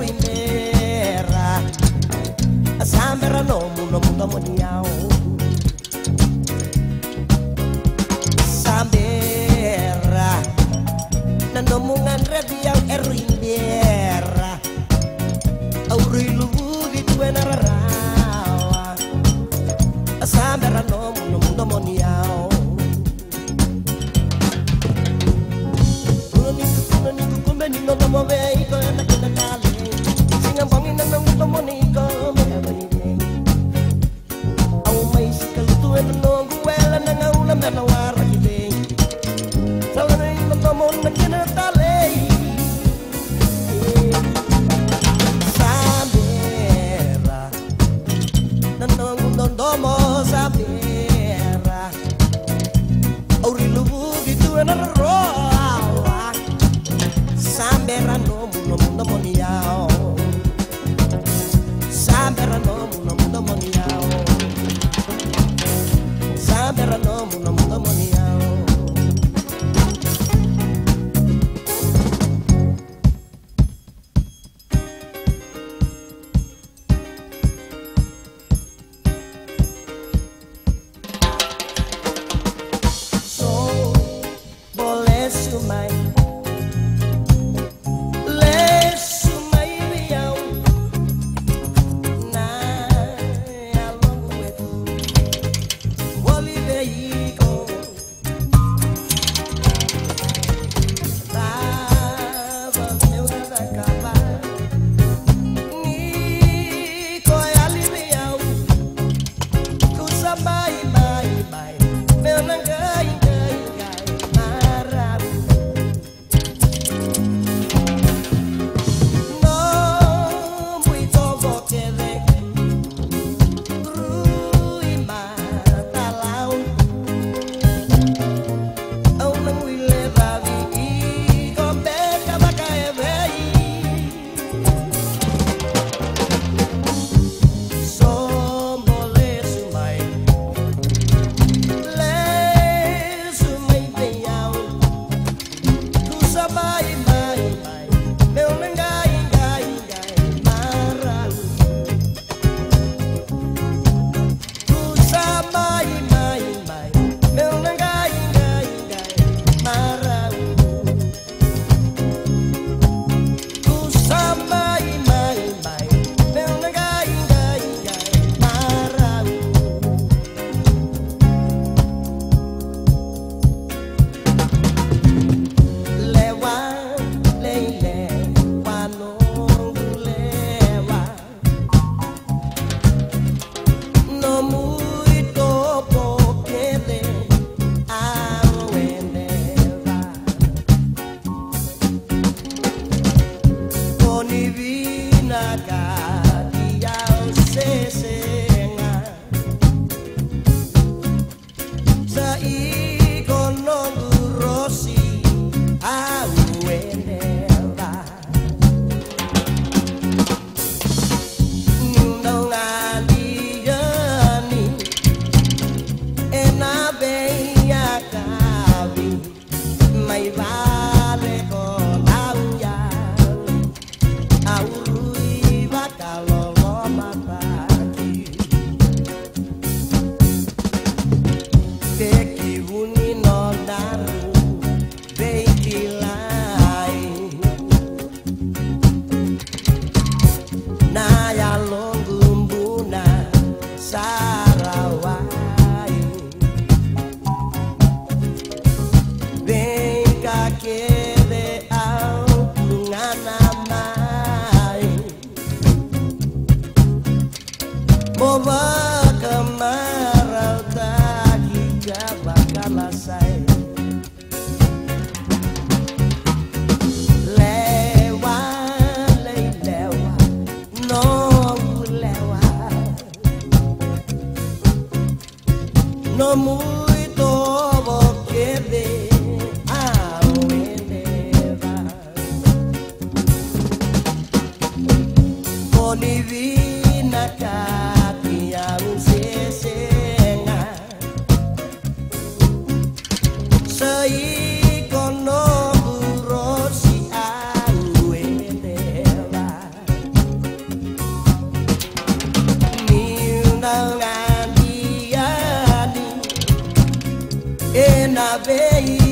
ruimera Sambera no mundo mundo moniao Sambera Nando mungan radiau ruimera Auri lugi tuena rawa Sambera no mundo mundo moniao No tomo veiko na kita kali Singang pangin ng tomo niko Magabay Au may sikalutu e no guela na ngaulam na nawara kibing Sawa na yung tomo na kinatali Sabera Nanong tomo sabera Auri lubu gitu na roa Sambera no mundo moniao Sambera no mundo moniao Sambera no mundo moniao So boleh sumai No muito porque de Bolivina kaki yang sesenga seikono burosi auendela abei